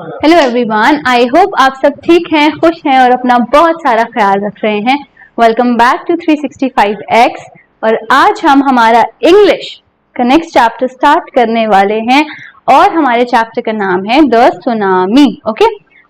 Hello everyone, I hope आप सब ठीक हैं, खुश हैं और अपना बहुत सारा ख्याल रख रहे हैं। Welcome back to 365x। और आज हम हमारा इंग्लिश का नेक्स्ट चैप्टर स्टार्ट करने वाले हैं और हमारे चैप्टर का नाम है the tsunami. Okay,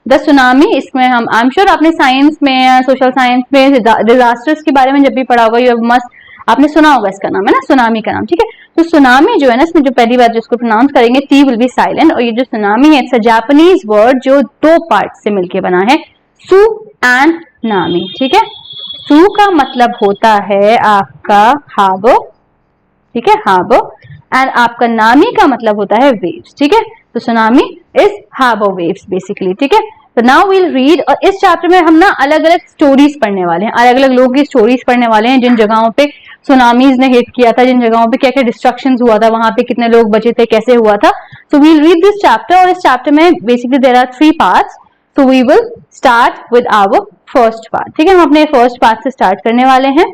the tsunami. इसमें हम आई एम श्योर आपने साइंस में, सोशल साइंस में डिजास्टर्स के बारे में जब भी पढ़ा होगा, यू मस्ट आपने सुना होगा इसका नाम है ना, सुनामी का नाम। ठीक है, तो सुनामी जो है ना, इसमें जो पहली बार जिसको प्रोनाउंस करेंगे टी विल बी साइलेंट। और ये जो सुनामी है, इट्स अ जापानीज वर्ड जो दो पार्ट से मिलके बना है, सु एंड नामी। ठीक है, सु का मतलब होता है आपका हार्बर, ठीक है, हार्बर, एंड आपका नामी का मतलब होता है वेव्स। ठीक है, तो tsunami is harbour waves basically. ठीक है, तो नाउ वील रीड। और इस चैप्टर में हम ना अलग अलग स्टोरीज पढ़ने वाले हैं, अलग अलग लोगों की स्टोरीज पढ़ने वाले हैं, जिन जगहों पे सुनामीज ने हिट किया था, जिन जगहों पे क्या क्या डिस्ट्रक्शन हुआ था, वहां पे कितने लोग बचे थे, कैसे हुआ था। So we'll read this chapter. और इस चैप्टर में basically there are 3 parts. So we will start with our first part. ठीक है, हम अपने फर्स्ट पार्ट से स्टार्ट करने वाले हैं।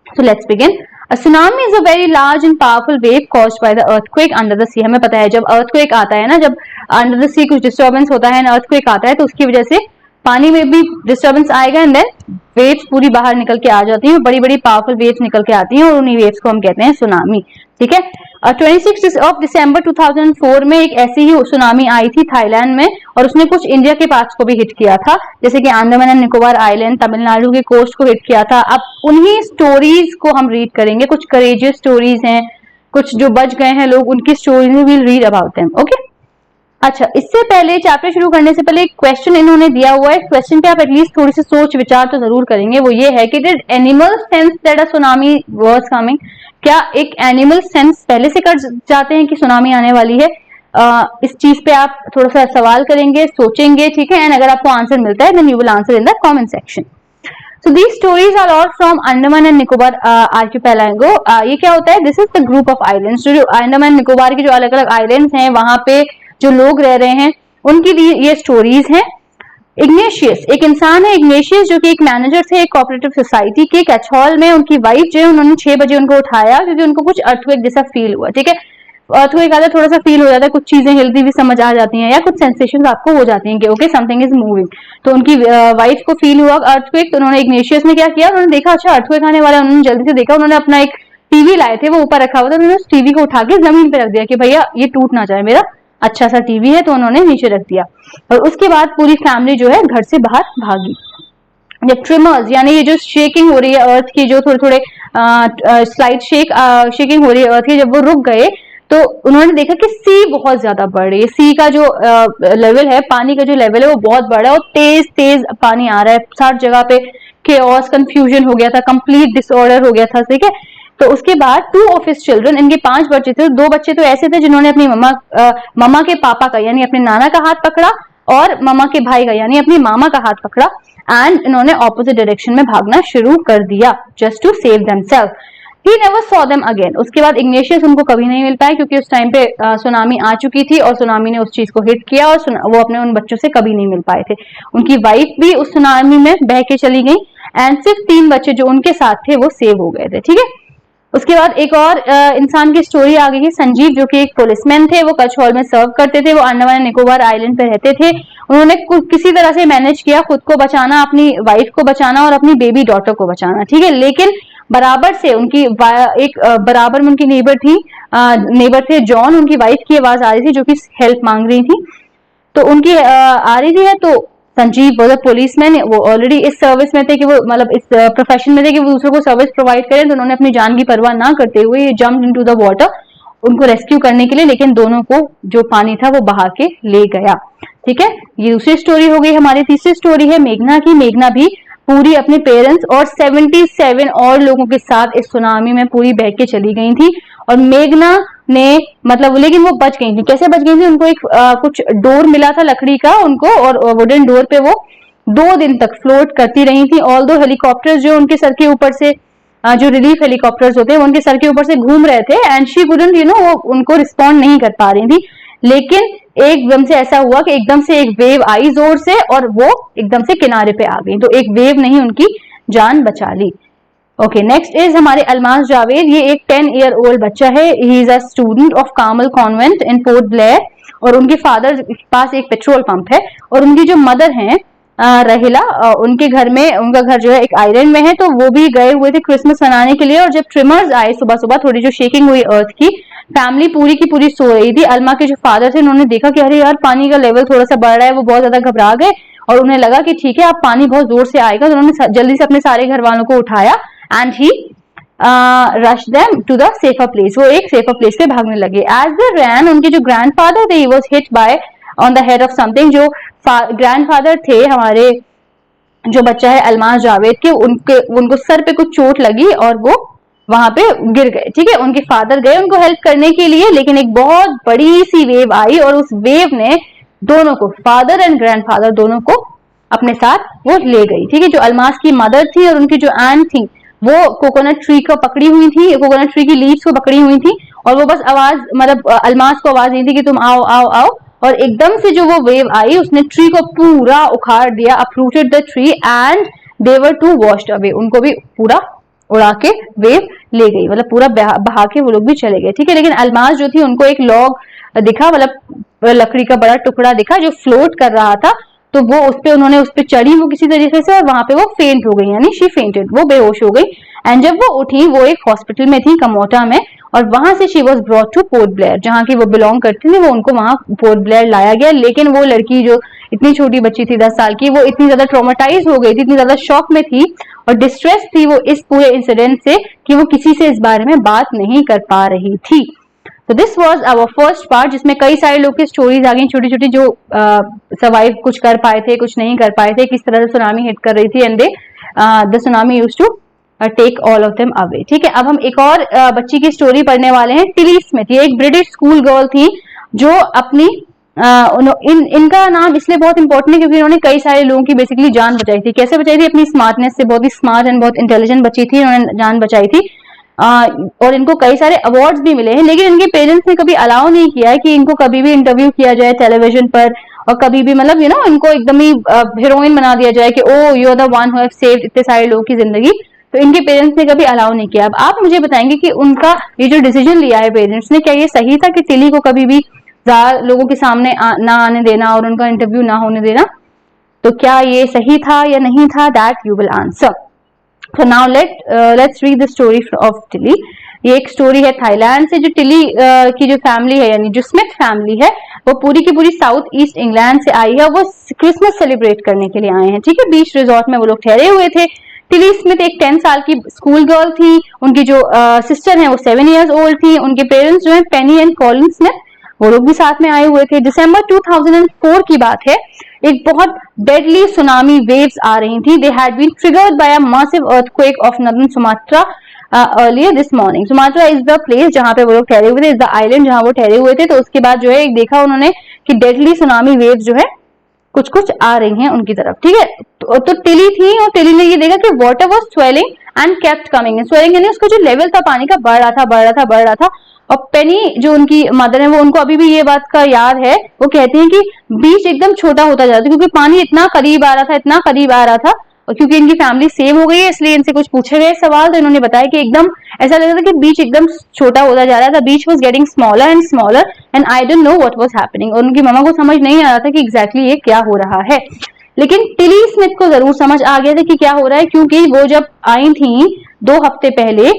So let's begin. A tsunami is a very large and powerful wave caused by the earthquake under the sea. हमें पता है जब earthquake आता है ना, जब under the sea कुछ disturbance होता है, earthquake आता है, तो उसकी वजह से पानी में भी disturbance आएगा एंड देन वेव्स पूरी बाहर निकल के आ जाती हैं, बड़ी बड़ी पावरफुल वेव्स निकल के आती हैं और उन्हीं वेव्स को हम कहते हैं सुनामी। ठीक है, 26 दिसंबर 2004 में एक ऐसी ही सुनामी आई थी थाईलैंड में, और उसने कुछ इंडिया के पार्ट्स को भी हिट किया था, जैसे कि अंडमान एंड निकोबार आइलैंड, तमिलनाडु के कोस्ट को हिट किया था। अब उन्हीं स्टोरीज को हम रीड करेंगे, कुछ करेजियस स्टोरीज हैं, कुछ जो बच गए हैं लोग, उनकी स्टोरीज में we'll read about them. Okay, अच्छा, इससे पहले चैप्टर शुरू करने से पहले एक क्वेश्चन इन्होंने दिया हुआ है। क्वेश्चन पे आप एटलीस्ट थोड़ी सी सोच विचार तो जरूर करेंगे। वो ये है कि did animal sense that a tsunami was coming? क्या एक एनिमल सेंस पहले से कर जाते हैं कि सुनामी आने वाली है? इस चीज पे आप थोड़ा सा सवाल करेंगे, सोचेंगे। ठीक है, एंड अगर आपको आंसर मिलता है then you will answer in the comment section. So these stories are all from Andaman and Nicobar archipelago. ये क्या होता है? This is the group of islands. जो अंडमान निकोबार के जो अलग अलग आइलैंड्स हैं, वहां पे जो लोग रह रहे हैं, उनकी ये स्टोरीज हैं। इग्नेशियस एक इंसान है, इग्नेशियस, जो कि एक मैनेजर थे एक कोऑपरेटिव सोसाइटी के। कैचहॉल में उनकी वाइफ जो है, उन्होंने 6 बजे उनको उठाया क्योंकि उनको कुछ अर्थक्वेक जैसा फील हुआ। ठीक है, अर्थक्वेक आता है, थोड़ा सा फील हो जाता है, कुछ चीजें हिलती भी समझ आ जाती हैं, या कुछ सेंसेशन आपको हो जाती हैं कि ओके समथिंग इज मूविंग। तो उनकी वाइफ को फील हुआ अर्थक्वेक, तो उन्होंने इग्नेशियस ने क्या किया, उन्होंने देखा अच्छा अर्थक्वेक आने वाला है। उन्होंने जल्दी से देखा, उन्होंने अपना एक टीवी लाए थे, वो ऊपर रखा हुआ था, उन्होंने उस टीवी को उठा के जमीन पे रख दिया कि भैया ये टूट ना जाए, मेरा अच्छा सा टीवी है, तो उन्होंने नीचे रख दिया। और उसके बाद पूरी फैमिली जो है घर से बाहर भागी। जब ट्रिमर्स यानी ये जो शेकिंग हो रही है अर्थ की, जो थोड़े थोड़े स्लाइड शेकिंग हो रही है अर्थ की, जब वो रुक गए तो उन्होंने देखा कि सी बहुत ज्यादा बढ़ रही है। सी का जो लेवल है, पानी का जो लेवल है, वो बहुत बड़ा है और तेज तेज पानी आ रहा है। 60 जगह पे केओस, कंफ्यूजन हो गया था, कंप्लीट डिसऑर्डर हो गया था। ठीक है, तो उसके बाद 2 ऑफ हिज चिल्ड्रन, इनके 5 बच्चे थे। 2 बच्चे तो ऐसे थे जिन्होंने अपनी मम्मा के पापा का यानी अपने नाना का हाथ पकड़ा, और मम्मा के भाई का यानी अपनी मामा का हाथ पकड़ा, एंड इन्होंने ऑपोजिट डायरेक्शन में भागना शुरू कर दिया just to save themselves. He never saw them again. उसके बाद इग्नेशियस उनको कभी नहीं मिल पाए क्योंकि उस टाइम पे सुनामी आ चुकी थी और सुनामी ने उस चीज को हिट किया, और वो अपने उन बच्चों से कभी नहीं मिल पाए थे। उनकी वाइफ भी उस सुनामी में बह के चली गई, एंड सिर्फ 3 बच्चे जो उनके साथ थे वो सेव हो गए थे। ठीक है, उसके बाद एक और इंसान की स्टोरी आ गई है, संजीव, जो कि एक पुलिसमैन थे। वो कैचहॉल में सर्व करते थे, वो अंडमान निकोबार आइलैंड पे रहते थे। उन्होंने किसी तरह से मैनेज किया खुद को बचाना, अपनी वाइफ को बचाना और अपनी बेबी डॉटर को बचाना। ठीक है, लेकिन बराबर से उनकी एक बराबर में उनकी नेबर थे जॉन, उनकी वाइफ की आवाज आ रही थी जो कि हेल्प मांग रही थी, तो उनकी आ रही थी है, तो संजीव वो पुलिसमैन, वो ऑलरेडी इस सर्विस में थे कि वो मतलब इस प्रोफेशन में थे कि वो दूसरों को सर्विस प्रोवाइड करें, तो उन्होंने अपनी जान की परवाह ना करते हुए जंप इनटू द वाटर उनको रेस्क्यू करने के लिए, लेकिन दोनों को जो पानी था वो बहा के ले गया। ठीक है, ये दूसरी स्टोरी हो गई। हमारी तीसरी स्टोरी है मेघना की। मेघना भी पूरी अपने पेरेंट्स और 77 और लोगों के साथ इस सुनामी में पूरी बह के चली गई थी। और मेघना ने मतलब, लेकिन वो बच गई थी। कैसे बच गई थी? उनको एक कुछ डोर मिला था लकड़ी का उनको, और वुडन डोर पे वो 2 दिन तक फ्लोट करती रही थी। ऑल्दो हेलीकॉप्टर्स जो उनके सर के ऊपर से जो रिलीफ हेलीकॉप्टर्स होते हैं उनके सर के ऊपर से घूम रहे थे, एंड शी कुडंट वो उनको रिस्पॉन्ड नहीं कर पा रही थी। लेकिन एकदम से ऐसा हुआ कि एकदम से एक वेव आई जोर से और वो एकदम से किनारे पे आ गई, तो एक वेव नहीं उनकी जान बचा ली। ओके, नेक्स्ट इज हमारे अलमास जावेद। ये एक 10 ईयर ओल्ड बच्चा है। He is a student of Carmel convent in port Blair. और उनके फादर के पास एक पेट्रोल पंप है, और उनकी जो मदर है रहीला, उनके घर में, उनका घर जो है एक आइलैंड में है, तो वो भी गए हुए थे क्रिसमस मनाने के लिए। और जब ट्रिमर्स आए सुबह सुबह, थोड़ी जो शेकिंग हुई अर्थ की, फैमिली पूरी की पूरी सो रही थी। अल्मा के जो फादर थे उन्होंने देखा कि अरे यार पानी का लेवल थोड़ा सा बढ़ रहा है, वो बहुत ज्यादा घबरा गए और उन्हें लगा कि ठीक है अब पानी बहुत जोर से आएगा, तो उन्होंने जल्दी से अपने सारे घर वालों को उठाया and he rush them to the safer place. वो एक सेफर प्लेस पे भागने लगे। एज दे रैन, उनके जो ग्रैंडफादर थे, he was hit by on the head of something. जो ग्रैंडफादर थे हमारे, जो बच्चा है अल्माज जावेद के, उनको सर पे कुछ चोट लगी और वो वहां पे गिर गए। ठीक है, उनके फादर गए उनको हेल्प करने के लिए, लेकिन एक बहुत बड़ी सी वेव आई और उस वेव ने दोनों को, फादर एंड ग्रैंडफादर दोनों को अपने साथ वो ले गई। ठीक है, जो अल्माज की मदर थी और उनकी जो आंट थी, वो कोकोनट ट्री को पकड़ी हुई थी, कोकोनट ट्री की लीव्स को पकड़ी हुई थी, और वो बस आवाज, मतलब अल्माज को आवाज दी थी कि तुम आओ आओ आओ, और एकदम से जो वो वेव आई उसने ट्री को पूरा उखाड़ दिया, uprooted the tree and they were to washed away. उनको भी पूरा उड़ा के वेव ले गई, मतलब पूरा बहा के वो लोग भी चले गए। ठीक है, लेकिन अल्माज जो थी उनको एक लॉग दिखा, मतलब लकड़ी का बड़ा टुकड़ा दिखा जो फ्लोट कर रहा था, तो वो उन्होंने उस पर चढ़ी वो किसी तरीके से, और वहां पे वो फेंट हो गई, यानी शी फेंटेड, वो बेहोश हो गई। एंड जब वो उठी, वो एक हॉस्पिटल में थी कमोटा में, और वहां से she was brought two port Blair, जहां की वो बिलोंग करती थी, वो उनको वहां पोर्ट ब्लेयर लाया गया। लेकिन वो लड़की जो इतनी छोटी बच्ची थी 10 साल की, वो इतनी ज्यादा ट्रॉमेटाइज हो गई थी, इतनी ज्यादा शॉक में थी और डिस्ट्रेस थी वो इस पूरे इंसिडेंट से, कि वो किसी से इस बारे में बात नहीं कर पा रही थी। तो this was our first part, जिसमें कई सारे लोग की स्टोरीज आ गई, छोटी छोटी, जो सर्वाइव कुछ कर पाए थे, कुछ नहीं कर पाए थे, किस तरह से सुनामी हिट कर रही थी, and they the tsunami used to take all of them away. ठीक है, अब हम एक और बच्ची की स्टोरी पढ़ने वाले हैं। टिली स्मिथ, ये एक ब्रिटिश स्कूल गर्ल थी जो अपनी इनका नाम इसलिए बहुत इंपॉर्टेंट है क्योंकि इन्होंने कई सारे लोगों की बेसिकली जान बचाई थी। कैसे बचाई थी? अपनी स्मार्टनेस से। बहुत ही स्मार्ट एंड बहुत इंटेलिजेंट बच्ची थी, इन्होंने जान बचाई थी। और इनको कई सारे अवार्ड्स भी मिले हैं, लेकिन इनके पेरेंट्स ने कभी अलाउ नहीं किया है कि इनको कभी भी इंटरव्यू किया जाए टेलीविजन पर, और कभी भी, मतलब इनको एकदम ही हीरोइन बना दिया जाए कि oh you are the one who have saved इतने सारे लोगों की जिंदगी। तो इनके पेरेंट्स ने कभी अलाउ नहीं किया। अब आप मुझे बताएंगे कि उनका ये जो डिसीजन लिया है पेरेंट्स ने, क्या ये सही था कि टिली को कभी भी लोगों के सामने ना आने देना और उनका इंटरव्यू ना होने देना? तो क्या ये सही था या नहीं था? That you will answer. So now let's read the story of Tilly. ये एक स्टोरी है थाईलैंड से। जो टिली की जो फैमिली है, यानी जो स्मिथ फैमिली है, वो पूरी की पूरी साउथ ईस्ट इंग्लैंड से आई है। वो क्रिसमस सेलिब्रेट करने के लिए आए हैं। ठीक है, बीच रिजॉर्ट में वो लोग ठहरे हुए थे। टिली स्मिथ एक 10 साल की स्कूल गर्ल थी। उनकी जो सिस्टर है वो 7 years old थी। उनके पेरेंट्स जो है पेनी एंड कॉलिन स्मिथ, वो लोग भी साथ में आए हुए थे। दिसंबर 2004 की बात है। एक बहुत डेडली सुनामी वेव्स आ रही थी। They had been triggered by a massive earthquake of northern Sumatra earlier this morning. Sumatra is the place जहां पे वो लोग ठहरे हुए थे, इज द आइलैंड जहां वो ठहरे हुए थे। तो उसके बाद जो है एक देखा उन्होंने कि डेडली सुनामी वेव्स जो है कुछ कुछ आ रही हैं उनकी तरफ। ठीक है, तो टिली थी और टिली ने ये देखा कि water was swelling and kept coming. Swelling यानी उसका जो लेवल था पानी का बढ़ रहा था। और पेनी जो उनकी मदर है, वो उनको अभी भी ये बात का याद है। वो कहती हैं कि बीच एकदम छोटा होता जा रहा था क्योंकि पानी इतना करीब आ रहा था। और क्योंकि इनकी फैमिली सेव हो गई है, इसलिए इनसे कुछ पूछे गए सवाल, तो इन्होंने बताया कि एकदम ऐसा लग रहा था कि बीच एकदम छोटा होता जा रहा था। Beach was getting smaller and I don't know what was happening. और उनकी मम्मा को समझ नहीं आ रहा था कि एग्जैक्टली ये क्या हो रहा है। लेकिन टिली स्मिथ को जरूर समझ आ गया था कि क्या हो रहा है, क्योंकि वो जब आई थी 2 हफ्ते पहले,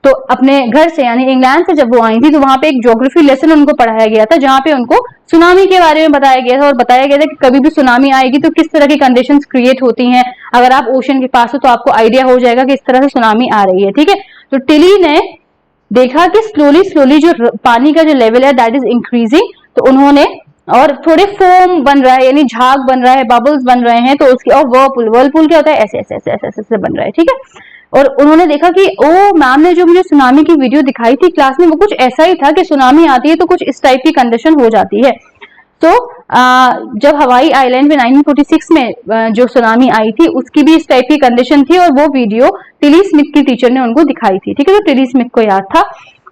तो अपने घर से यानी इंग्लैंड से जब वो आई थी, तो वहां पे एक ज्योग्राफी लेसन उनको पढ़ाया गया था, जहां पे उनको सुनामी के बारे में बताया गया था। और बताया गया था कि कभी भी सुनामी आएगी तो किस तरह की कंडीशंस क्रिएट होती हैं। अगर आप ओशन के पास हो तो आपको आइडिया हो जाएगा कि इस तरह से सुनामी आ रही है। ठीक है, तो टिली ने देखा कि स्लोली जो पानी का जो लेवल है दैट इज इंक्रीजिंग। तो उन्होंने, और थोड़े फोम बन रहा है, यानी झाग बन रहा है, बबल्स बन रहे हैं, तो उसकी, और वर्लपूल क्या होता है, ऐसे बन रहा है। ठीक है, और उन्होंने देखा कि ओ मैम ने जो मुझे सुनामी की वीडियो दिखाई थी क्लास में, वो कुछ ऐसा ही था कि सुनामी आती है तो कुछ इस टाइप की कंडीशन हो जाती है। तो जब हवाई आइलैंड में 1946 में जो सुनामी आई थी, उसकी भी इस टाइप की कंडीशन थी, और वो वीडियो टिली स्मिथ की टीचर ने उनको दिखाई थी। ठीक है, तो टिली स्मिथ को याद था।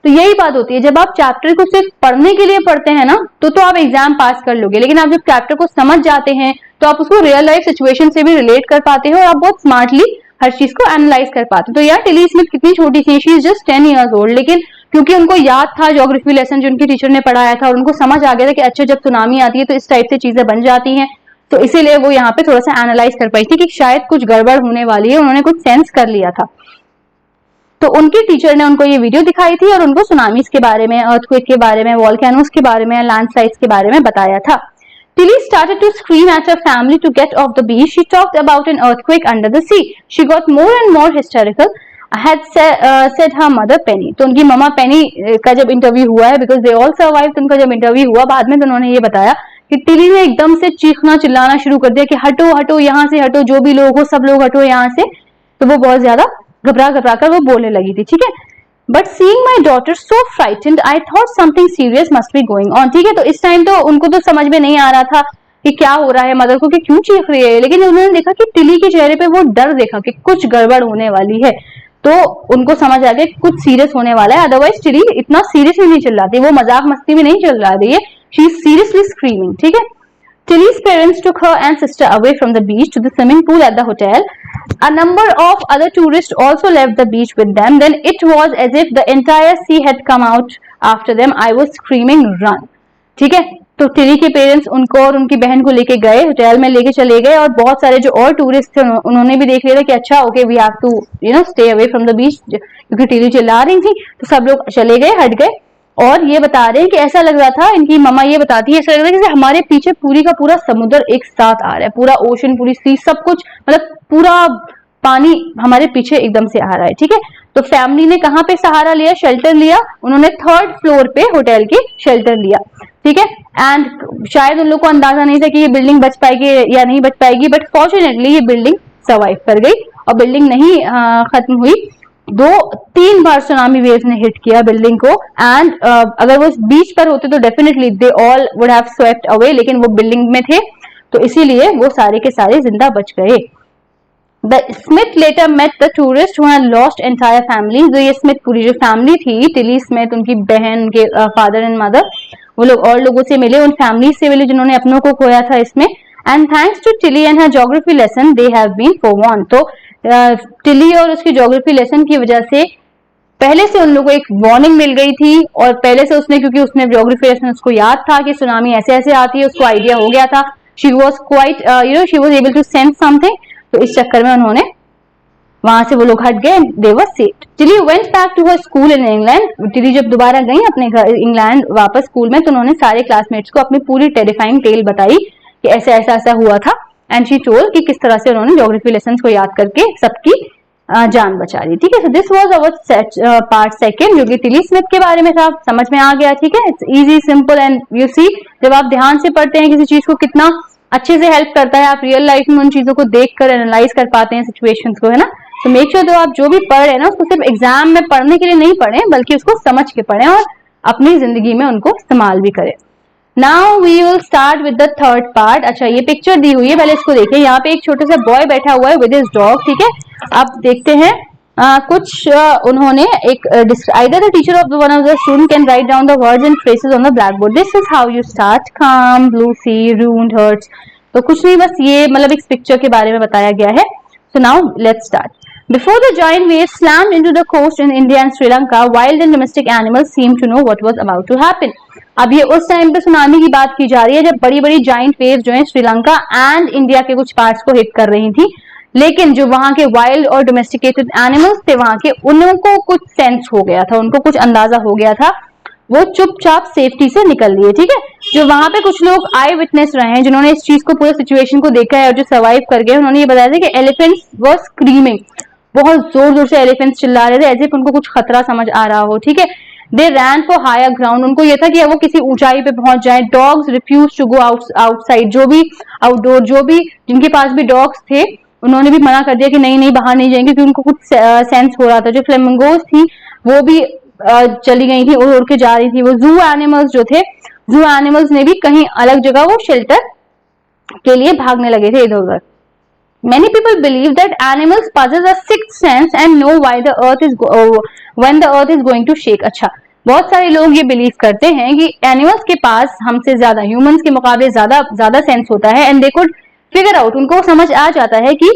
तो यही बात होती है, जब आप चैप्टर को सिर्फ पढ़ने के लिए पढ़ते हैं ना, तो आप एग्जाम पास कर लोगे, लेकिन आप जब चैप्टर को समझ जाते हैं तो आप उसको रियल लाइफ सिचुएशन से भी रिलेट कर पाते हो, और आप बहुत स्मार्टली हर चीज को एनालाइज कर पाते हो। तो यार टिली स्मिथ कितनी छोटी थी, she is just 10 years old, लेकिन क्योंकि उनको याद था ज्योग्राफी लेसन जो उनकी टीचर ने पढ़ाया था और उनको समझ आ गया था कि अच्छा जब सुनामी आती है तो इस टाइप से चीजें बन जाती हैं, तो इसीलिए वो यहाँ पे थोड़ा सा एनालाइज कर पाई थी कि शायद कुछ गड़बड़ होने वाली है, उन्होंने कुछ सेंस कर लिया था। तो उनकी टीचर ने उनको ये वीडियो दिखाई थी और उनको सुनामीज के बारे में, अर्थक्वेक के बारे में, वॉल्केनोस के बारे में, लैंडस्लाइड्स के बारे में बताया था। Tilly started to scream at her family to get off the beach. She talked about an earthquake under the sea. She got more and more hysterical. Had said her mother Penny. तो उनकी mama पेनी का जब interview हुआ है, because they all survived, उनका जब interview हुआ बाद में तो उन्होंने ये बताया कि टिली ने एकदम से चीखना चिल्लाना शुरू कर दिया कि हटो हटो यहाँ से, हटो, जो भी लोग हो सब लोग हटो यहाँ से। तो वो बहुत ज्यादा घबरा कर वो बोलने लगी थी, ठीक है। But seeing my daughter so frightened I thought something serious must be going on, ठीक है। तो इस टाइम तो उनको तो समझ में नहीं आ रहा था कि क्या हो रहा है मदर को, कि क्यों चीख रही है, लेकिन उन्होंने देखा कि टिली के चेहरे पे वो डर देखा कि कुछ गड़बड़ होने वाली है, तो उनको समझ आ गया कुछ सीरियस होने वाला है। अदरवाइज टिली इतना सीरियसली नहीं चिल्लाती, वो मजाक मस्ती में नहीं चिल्ला रही है, शी इज सीरियसली स्क्रीमिंग, ठीक है। Tilly's parents took her and sister away from the beach to the swimming pool at the hotel. A number of other tourists also left the beach with them. Then it was as if the entire sea had come out after them. I was screaming, run. ठीक है, तो Tilly के parents उनको और उनकी बहन को लेके गए, होटल में लेके चले गए, और बहुत सारे जो और टूरिस्ट थे उन्होंने भी देख लिया था कि अच्छा okay we have to stay away from the beach, क्योंकि टिली चिल्ला रही थी, तो सब लोग चले गए, हट गए। और ये बता रहे हैं कि ऐसा लग रहा था, इनकी मम्मा ये बताती है, ऐसा लग रहा है जैसे हमारे पीछे पूरी का पूरा समुद्र एक साथ आ रहा है, पूरा ओशन, पूरी सी, सब कुछ, मतलब पूरा पानी हमारे पीछे एकदम से आ रहा है, ठीक है। तो फैमिली ने कहाँ पे सहारा लिया, शेल्टर लिया, उन्होंने 3rd फ्लोर पे होटल के शेल्टर लिया, ठीक है। एंड शायद उन लोग को अंदाजा नहीं था कि ये बिल्डिंग बच पाएगी या नहीं बच पाएगी, बट फॉर्चुनेटली ये बिल्डिंग सर्वाइव कर गई और बिल्डिंग नहीं खत्म हुई। 2-3 बार सुनामी वेव्स ने हिट किया बिल्डिंग को, एंड अगर वो बीच पर होते तो definitely they all would have swept away, लेकिन वो बिल्डिंग में थे तो इसीलिए वो सारे के सारे जिंदा बच गए। The Smith later met the tourist who had lost entire family. जो ये स्मिथ पूरी जो फैमिली थी, टिली स्मिथ, उनकी बहन, उनके फादर एंड मदर, वो लोग और लोगों से मिले, उन फैमिली से मिले जिन्होंने अपनों को खोया था इसमें। And thanks to Tilly and her geography lesson they have been forewarned. तो टिली और उसकी ज्योग्राफी लेसन की वजह से पहले से उन लोगों को एक वार्निंग मिल गई थी, और पहले से उसने, क्योंकि उसने ज्योग्राफी लेसन उसको याद था कि सुनामी ऐसे ऐसे आती है, उसको आइडिया हो गया था। She was quite she was able to sense something, तो इस चक्कर में उन्होंने वहां से वो लोग हट गए, they were saved. Tilly went back to her school in England. Tilly जब दोबारा गई अपने घर इंग्लैंड वापस स्कूल में, तो उन्होंने सारे क्लासमेट्स को अपनी पूरी टेरिफाइंग टेल बताई कि ऐसे ऐसा हुआ था, एंड शी टोल्ड कि किस तरह से उन्होंने ज्योग्राफी लेसन्स को याद करके सबकी जान बचा ली, ठीक है। So this was our part second, जो कि टिली स्मिथ के बारे में था, समझ में आ गया, ठीक है। It's easy, simple, and you see जब आप ध्यान से पढ़ते हैं किसी चीज को कितना अच्छे से हेल्प करता है, आप रियल लाइफ में उन चीजों को देख कर एनालाइज कर पाते हैं सिचुएशंस को, है ना। तो मेक श्योर तो आप जो भी पढ़ रहे हैं ना, उसको सिर्फ एग्जाम में पढ़ने के लिए नहीं पढ़ें, बल्कि उसको समझ के पढ़ें और अपनी जिंदगी में उनको इस्तेमाल भी करें। Now we will start with the third part. अच्छा, ये पिक्चर दी हुई है, पहले इसको देखिए। यहाँ पे एक छोटा सा बॉय बैठा हुआ है विद हिज डॉग, ठीक है। आप देखते हैं कुछ उन्होंने एक either the teacher of one of the student can write down the words and phrases on the blackboard. This is how you start. Calm, blue sea, ruined hurts. तो कुछ नहीं, बस ये मतलब इस पिक्चर के बारे में बताया गया है। So now let's start. Before the giant waves slammed into the coast in India and Sri Lanka, wild and domestic animals seemed to know what was about to happen. अब ये उस टाइम पे सुनामी की बात की जा रही है जब बड़ी बड़ी जाइंट वेव्स जो है श्रीलंका एंड इंडिया के कुछ पार्ट्स को हिट कर रही थी, लेकिन जो वहां के वाइल्ड और डोमेस्टिकेटेड एनिमल्स थे वहां के, उनको कुछ सेंस हो गया था, उनको कुछ अंदाजा हो गया था, वो चुपचाप सेफ्टी से निकल लिए, ठीक है। जो वहां पे कुछ लोग आई विटनेस रहे हैं, जिन्होंने इस चीज को, पूरे सिचुएशन को देखा है और जो सर्वाइव कर गए, उन्होंने ये बताया था कि एलिफेंट्स वर स्क्रीमिंग, बहुत जोर जोर से एलिफेंट्स चिल्ला रहे थे, एज इफ उनको कुछ खतरा समझ आ रहा हो, ठीक है। दे रैन फॉर हायर ग्राउंड, उनको ये था कि वो किसी ऊंचाई पे पहुंच जाए। Dogs refuse to go outside, जो भी आउटडोर, जो भी जिनके पास भी डॉग्स थे, उन्होंने भी मना कर दिया कि नहीं बाहर नहीं जाएंगे, क्योंकि उनको कुछ सेंस हो रहा था। जो फ्लेमिंगोज थी वो भी चली गई थी, उड़ के जा रही थी। वो जू एनिमल्स जो थे, जू एनिमल्स ने भी कहीं अलग जगह वो शेल्टर के लिए भागने लगे थे इधर उधर। Many people believe that animals possess a sixth sense and know why the earth is when the earth is going to shake. अच्छा, बहुत सारे लोग ये बिलीव करते हैं कि एनिमल्स के पास हमसे ज्यादा, ह्यूमंस के मुकाबले ज्यादा सेंस होता है, and they could figure out, उनको समझ आ जाता है कि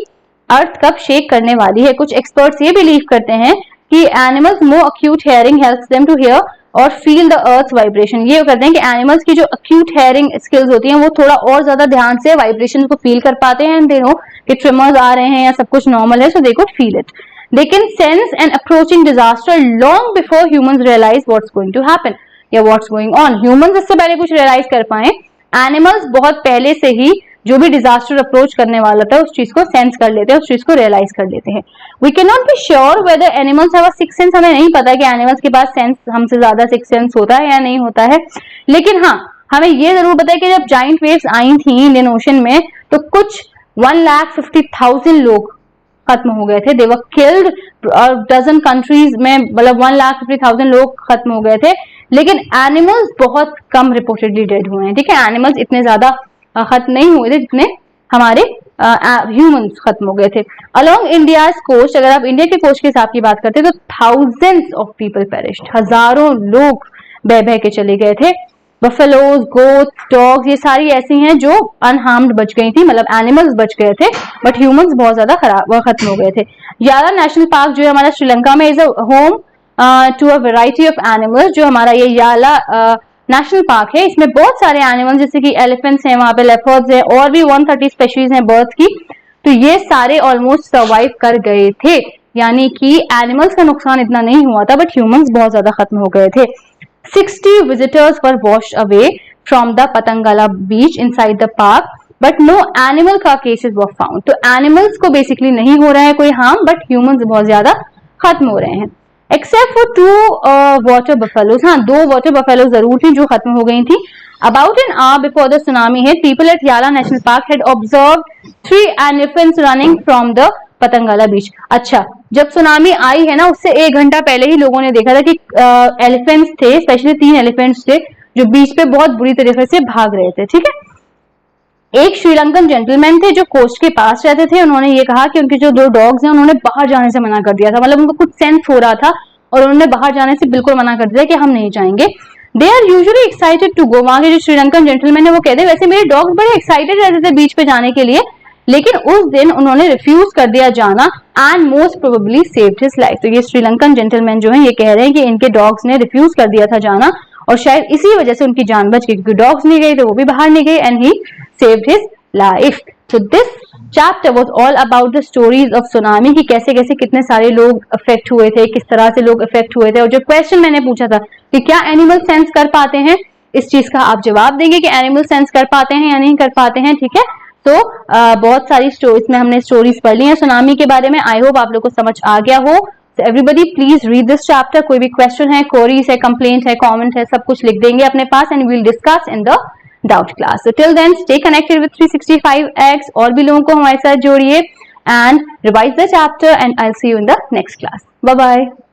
अर्थ कब शेक करने वाली है। कुछ एक्सपर्ट्स ये बिलीव करते हैं कि animals more acute hearing helps them to hear और फील द अर्थ वाइब्रेशन। ये कहते हैं कि एनिमल्स की जो अक्यूट हेयरिंग स्किल्स होती हैं वो थोड़ा और ज्यादा ध्यान से वाइब्रेशन को फील कर पाते हैं एंड दे नो कि ट्रिमर्स आ रहे हैं या सब कुछ नॉर्मल है, so they could feel it. They can sense an approaching disaster long before humans realise what's going to happen या व्हाट्स गोइंग ऑन। ह्यूमंस इससे पहले कुछ रियलाइज कर पाए, एनिमल्स बहुत पहले से ही जो भी डिजास्टर अप्रोच करने वाला था उस चीज को सेंस कर लेते हैं, उस चीज को रियलाइज कर लेते हैं। We can not be sure whether animals have a six sense. हमें नहीं पता कि एनिमल्स के पास सेंस हमसे ज्यादा सिक्स सेंस होता है या नहीं होता है, लेकिन हाँ हमें ये जरूर पता है कि जब जाइंट वेव्स आई थी इंडियन ओशन में तो कुछ 1,50,000 लोग खत्म हो गए थे। दे वर किल्ड और डजन कंट्रीज में, मतलब 1,50,000 लोग खत्म हो गए थे, लेकिन एनिमल्स बहुत कम रिपोर्टेडली डेड हुए हैं। ठीक है, एनिमल्स इतने ज्यादा खत्म नहीं हुए थे जितने हमारे ह्यूमंस खत्म हो गए थे। अलोंग इंडियाज कोस्ट, अगर आप इंडिया के कोस्ट के हिसाब की बात करते हैं तो थाउजेंड्स ऑफ पीपल पेरिश्ड, हजारों लोग बह बह के चले गए थे। बफेलोज, गोट्स, डॉग्स, ये सारी ऐसी हैं जो अनहार्म्ड बच गई थी, मतलब एनिमल्स बच गए थे, बट ह्यूमंस बहुत ज्यादा खत्म हो गए थे। याला नेशनल पार्क जो है हमारा श्रीलंका में is a home to a variety of animals. जो हमारा ये याला नेशनल पार्क है इसमें बहुत सारे एनिमल्स जैसे कि एलिफेंट्स हैं, वहां पे लेपर्ड्स हैं और भी 130 स्पेशीज हैं बर्ड्स की, तो ये सारे ऑलमोस्ट सर्वाइव कर गए थे। यानी कि एनिमल्स का नुकसान इतना नहीं हुआ था, बट ह्यूमंस बहुत ज्यादा खत्म हो गए थे। 60 visitors were washed away from the Patangala beach inside the park, but no animal cases were found. तो एनिमल्स को बेसिकली नहीं हो रहा है कोई हार्म, बट ह्यूमंस बहुत ज्यादा खत्म हो रहे हैं। एक्सेप्ट फॉर 2 वाटर बफेलोज, हाँ 2 वाटर बफेलोज जरूर थी जो खत्म हो गई थी। About an hour before the tsunami hit, people at Yala National Park had observed 3 elephants running from the पतंगाला बीच। अच्छा, जब सुनामी आई है ना उससे 1 घंटा पहले ही लोगों ने देखा था कि एलिफेंट्स थे, स्पेशली 3 एलिफेंट्स थे जो बीच पे बहुत बुरी तरीके से भाग रहे थे। ठीक है, एक श्रीलंकन जेंटलमैन थे जो कोस्ट के पास रहते थे, उन्होंने ये कहा कि उनके जो 2 डॉग्स हैं उन्होंने बाहर जाने से मना कर दिया था, मतलब उनको कुछ सेंस हो रहा था और उन्होंने बाहर जाने से बिल्कुल मना कर दिया कि हम नहीं जाएंगे। They are usually excited to go. वहां के जो श्रीलंकन जेंटलमैन है वो कहते वैसे मेरे डॉग्स बड़े एक्साइटेड रहते थे बीच पे जाने के लिए, लेकिन उस दिन उन्होंने रिफ्यूज कर दिया जाना and most probably saved his life. तो ये श्रीलंकन जेंटलमैन जो है ये कह रहे हैं कि इनके डॉग्स ने रिफ्यूज कर दिया था जाना और शायद इसी वजह से उनकी जान बच गई, क्योंकि डॉग्स नहीं गए तो वो भी बाहर नहीं गए and he saved his life. So this chapter was all about the stories of tsunami कि कैसे कैसे कितने सारे लोग अफेक्ट हुए थे, किस तरह से लोग अफेक्ट हुए थे। और जो क्वेश्चन मैंने पूछा था कि क्या एनिमल सेंस कर पाते हैं, इस चीज का आप जवाब देंगे कि एनिमल सेंस कर पाते हैं या नहीं कर पाते हैं। ठीक है, तो बहुत सारी स्टोरीज में हमने स्टोरीज पढ़ ली है सुनामी के बारे में। आई होप आप लोग को समझ आ गया हो। Everybody please read this chapter. कोई भी क्वेश्चन है, क्वेरीज है, कंप्लेंट है, कमेंट है, सब कुछ लिख देंगे अपने पास and we will discuss in the doubt class. So till then stay connected with 365X। और भी लोगों को हमारे साथ जोड़िए and revise the chapter and I'll see you in the next class. Bye bye.